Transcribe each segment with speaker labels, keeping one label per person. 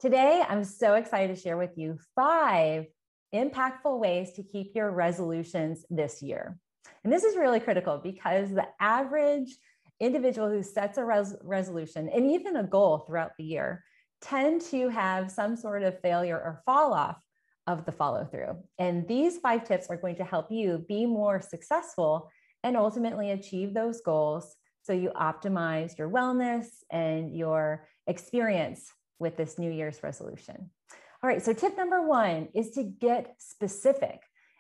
Speaker 1: Today, I'm so excited to share with you 5 impactful ways to keep your resolutions this year. And this is really critical because the average individual who sets a resolution and even a goal throughout the year tend to have some sort of failure or fall off of the follow through. And these 5 tips are going to help you be more successful and ultimately achieve those goals so you optimize your wellness and your experience with this New Year's resolution. All right, so tip number 1 is to get specific.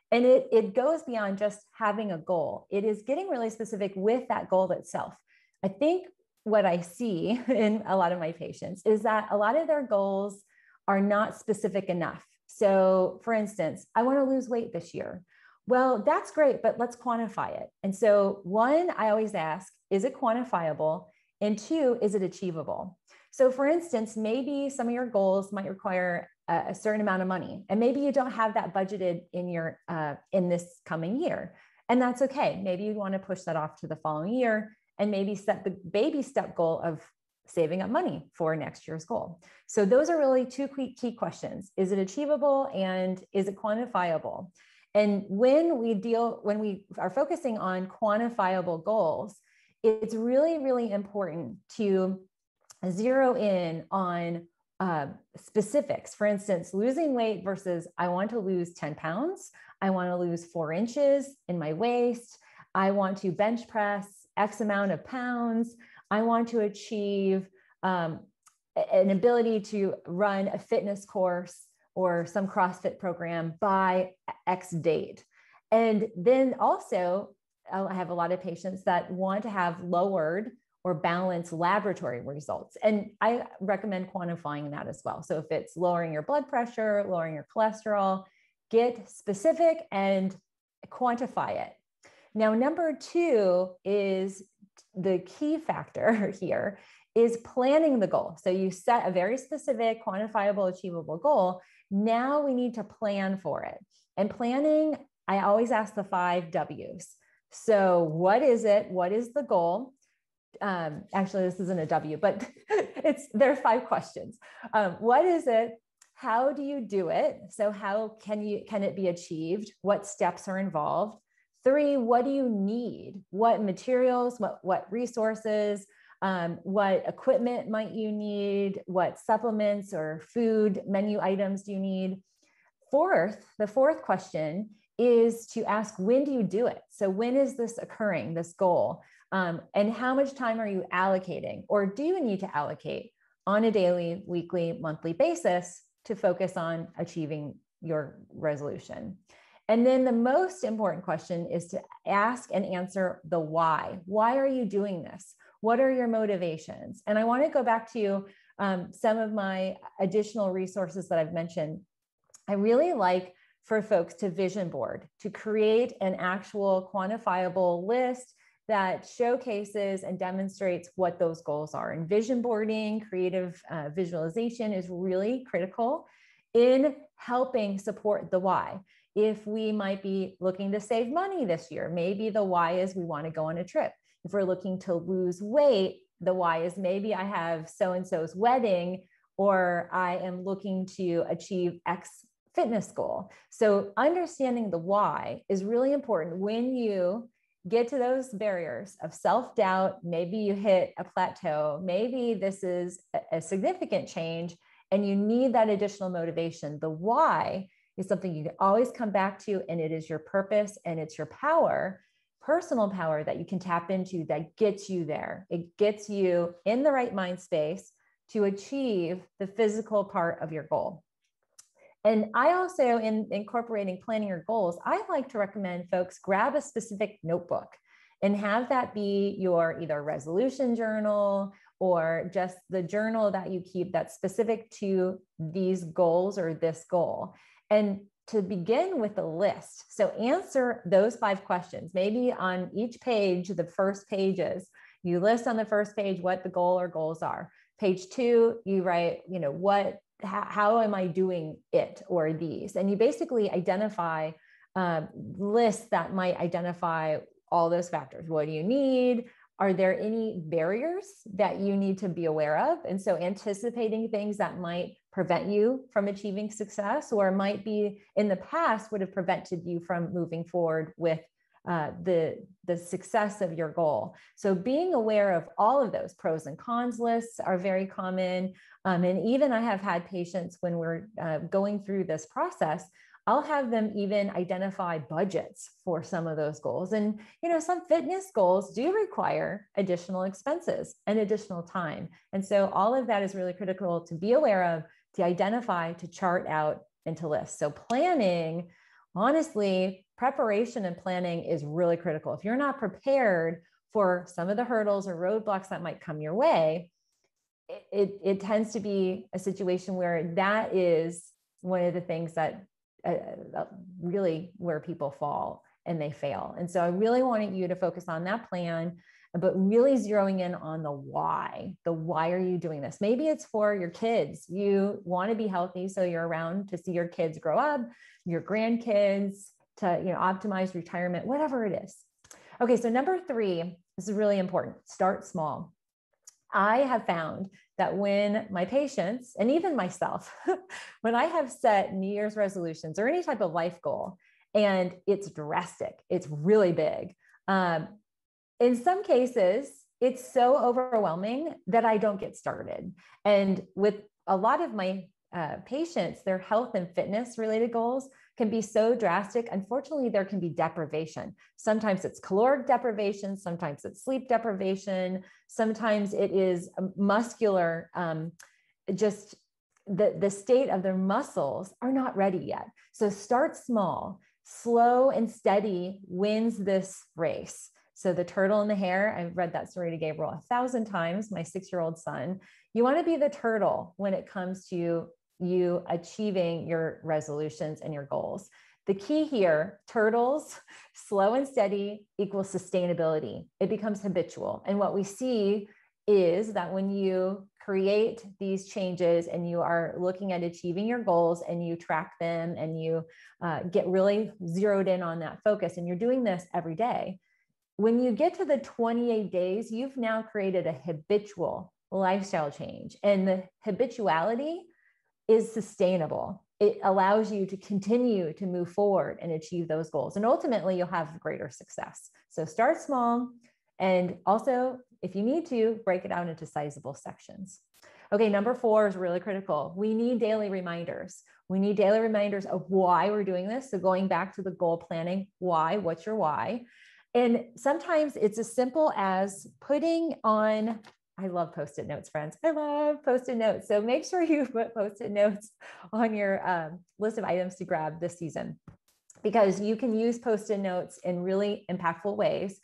Speaker 1: And it goes beyond just having a goal. It is getting really specific with that goal itself. I think what I see in a lot of my patients is that a lot of their goals are not specific enough. So for instance, I want to lose weight this year. Well, that's great, but let's quantify it. And so 1, I always ask, is it quantifiable? And 2, is it achievable? So for instance, maybe some of your goals might require a certain amount of money, and maybe you don't have that budgeted in this coming year. And that's okay. Maybe you want to push that off to the following year and maybe set the baby step goal of saving up money for next year's goal. So those are really 2 key questions. Is it achievable and is it quantifiable? And when we are focusing on quantifiable goals, it's really, really important to zero in on specifics. For instance, losing weight versus I want to lose 10 pounds. I want to lose 4 inches in my waist. I want to bench press X amount of pounds. I want to achieve an ability to run a fitness course or some CrossFit program by X date. And then also, I have a lot of patients that want to have lowered or balanced laboratory results. And I recommend quantifying that as well. So if it's lowering your blood pressure, lowering your cholesterol, get specific and quantify it. Now, number 2 is the key factor here is planning the goal. So you set a very specific, quantifiable, achievable goal. Now we need to plan for it. And planning, I always ask the 5 W's. So what is it? What is the goal? Actually, this isn't a W, but there are 5 questions. What is it? How do you do it? So how can it be achieved? What steps are involved? 3, what do you need? What materials, what resources, what equipment might you need? What supplements or food menu items do you need? The fourth question is to ask, when do you do it? So when is this occurring, this goal? And how much time are you allocating, or do you need to allocate on a daily, weekly, monthly basis to focus on achieving your resolution? And then the most important question is to ask and answer the why. Why are you doing this? What are your motivations? And I want to go back to some of my additional resources that I've mentioned. I really like for folks to vision board, to create an actual quantifiable list that showcases and demonstrates what those goals are. And vision boarding, creative visualization is really critical in helping support the why. If we might be looking to save money this year, maybe the why is we want to go on a trip. If we're looking to lose weight, the why is maybe I have so-and-so's wedding, or I am looking to achieve X fitness goal. So understanding the why is really important when you get to those barriers of self-doubt. Maybe you hit a plateau. Maybe this is a significant change and you need that additional motivation. The why is something you can always come back to, and it is your purpose and it's your power, personal power that you can tap into that gets you there. It gets you in the right mind space to achieve the physical part of your goal. And I also, in incorporating planning your goals, I like to recommend folks grab a specific notebook and have that be your either resolution journal or just the journal that you keep that's specific to these goals or this goal. And to begin with a list. So answer those 5 questions. Maybe on each page, the first pages, you list on the first page what the goal or goals are. Page 2, you write, how am I doing it or these? And you basically identify lists that might identify all those factors. What do you need? Are there any barriers that you need to be aware of? And so anticipating things that might prevent you from achieving success, or might be in the past would have prevented you from moving forward with the success of your goal. So being aware of all of those pros and cons lists are very common. And even I have had patients when we're going through this process, I'll have them even identify budgets for some of those goals. And, some fitness goals do require additional expenses and additional time. And so all of that is really critical to be aware of, to identify, to chart out, and to list. So planning, honestly, preparation and planning is really critical. If you're not prepared for some of the hurdles or roadblocks that might come your way, it tends to be a situation where that is one of the things that really where people fall and they fail. And so I really wanted you to focus on that plan, but really zeroing in on the why. The why are you doing this? Maybe it's for your kids. You want to be healthy, so you're around to see your kids grow up, your grandkids, to optimize retirement, whatever it is. Okay, so number 3, this is really important. Start small. I have found that when my patients, and even myself, when I have set New Year's resolutions or any type of life goal, and it's drastic, it's really big. In some cases, it's so overwhelming that I don't get started. And with a lot of my patients, their health and fitness related goals can be so drastic. Unfortunately, there can be deprivation. Sometimes it's caloric deprivation, sometimes it's sleep deprivation, sometimes it is muscular, just the state of their muscles are not ready yet. So start small. Slow and steady wins this race. So the turtle and the hare, I've read that story to Gabriel 1,000 times, my 6-year-old son. You want to be the turtle when it comes to you achieving your resolutions and your goals. The key here, turtles, slow and steady equals sustainability. It becomes habitual. And what we see is that when you create these changes and you are looking at achieving your goals and you track them and you get really zeroed in on that focus, and you're doing this every day, when you get to the 28 days, you've now created a habitual lifestyle change. And the habituality is sustainable. It allows you to continue to move forward and achieve those goals. And ultimately, you'll have greater success. So start small. And also, if you need to, break it out into sizable sections. Okay, number 4 is really critical. We need daily reminders. We need daily reminders of why we're doing this. So going back to the goal planning, why, what's your why? And sometimes it's as simple as putting on, I love Post-it notes, friends. I love Post-it notes. So make sure you put Post-it notes on your list of items to grab this season, because you can use Post-it notes in really impactful ways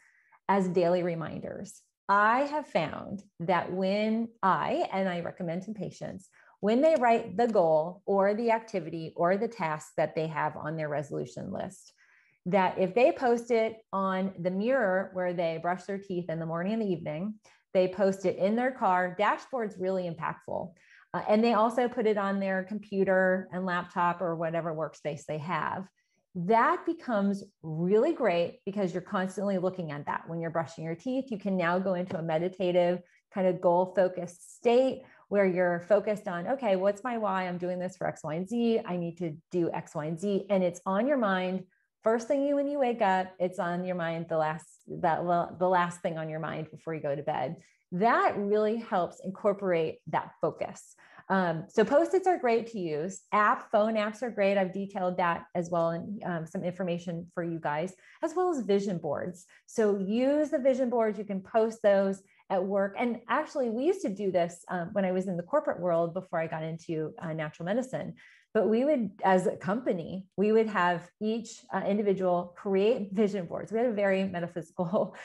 Speaker 1: as daily reminders. I have found that when I recommend to patients, when they write the goal or the activity or the task that they have on their resolution list, that if they post it on the mirror where they brush their teeth in the morning and the evening, they post it in their car, dashboard's really impactful. And they also put it on their computer and laptop or whatever workspace they have. That becomes really great because you're constantly looking at that. When you're brushing your teeth, you can now go into a meditative kind of goal-focused state where you're focused on, okay, what's my why? I'm doing this for X, Y, and Z. I need to do X, Y, and Z. And it's on your mind. First thing when you wake up, it's on your mind, the last thing on your mind before you go to bed. That really helps incorporate that focus. So Post-its are great to use. Phone apps are great. I've detailed that as well, and some information for you guys, as well as vision boards. So use the vision boards. You can post those at work. And actually, we used to do this when I was in the corporate world before I got into natural medicine. But we would, as a company, we would have each individual create vision boards. We had a very metaphysical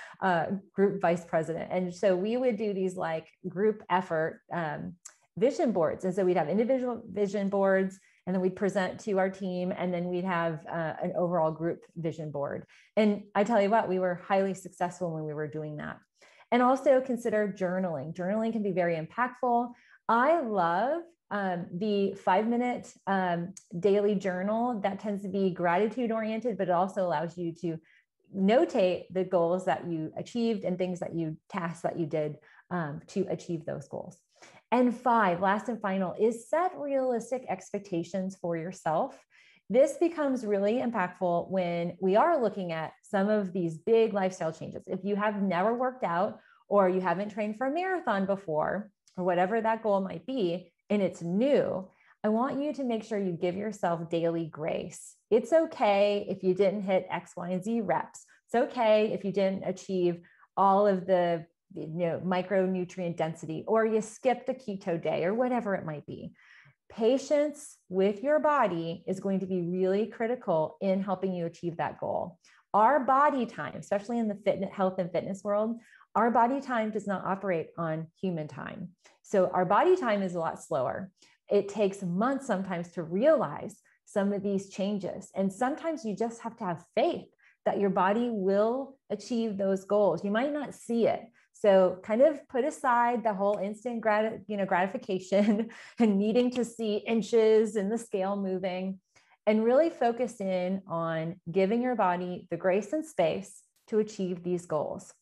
Speaker 1: group vice president. And so we would do these like group effort vision boards. And so we'd have individual vision boards, and then we'd present to our team, and then we'd have an overall group vision board. And I tell you what, we were highly successful when we were doing that. And also consider journaling. Journaling can be very impactful. I love the 5-minute daily journal that tends to be gratitude oriented, but it also allows you to notate the goals that you achieved and tasks that you did to achieve those goals. And 5, last and final, is set realistic expectations for yourself. This becomes really impactful when we are looking at some of these big lifestyle changes. If you have never worked out or you haven't trained for a marathon before, or whatever that goal might be, and it's new, I want you to make sure you give yourself daily grace. It's okay if you didn't hit X, Y, and Z reps. It's okay if you didn't achieve all of the micronutrient density, or you skipped a keto day, or whatever it might be. Patience with your body is going to be really critical in helping you achieve that goal. Our body time, especially in the health and fitness world, our body time does not operate on human time. So our body time is a lot slower. It takes months sometimes to realize some of these changes. And sometimes you just have to have faith that your body will achieve those goals. You might not see it. So kind of put aside the whole instant gratification and needing to see inches in the scale moving, and really focus in on giving your body the grace and space to achieve these goals.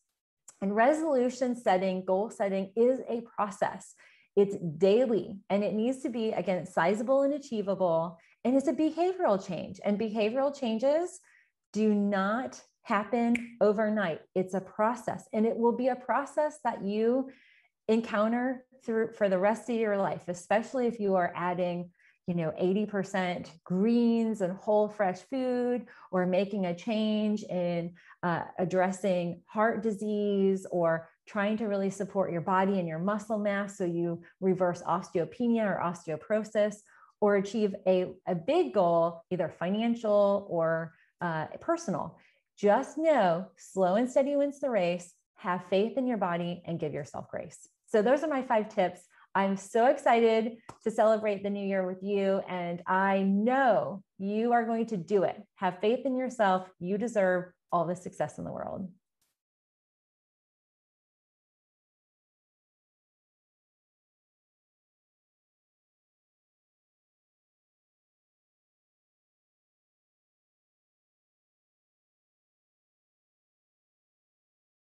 Speaker 1: And resolution setting, goal setting is a process. It's daily, and it needs to be, again, sizable and achievable. And it's a behavioral change, and behavioral changes do not happen overnight. It's a process, and it will be a process that you encounter for the rest of your life, especially if you are adding 80% greens and whole fresh food, or making a change in addressing heart disease, or trying to really support your body and your muscle mass so you reverse osteopenia or osteoporosis, or achieve a big goal, either financial or personal. Just know, slow and steady wins the race. Have faith in your body and give yourself grace. So those are my 5 tips. I'm so excited to celebrate the new year with you, and I know you are going to do it. Have faith in yourself. You deserve all the success in the world.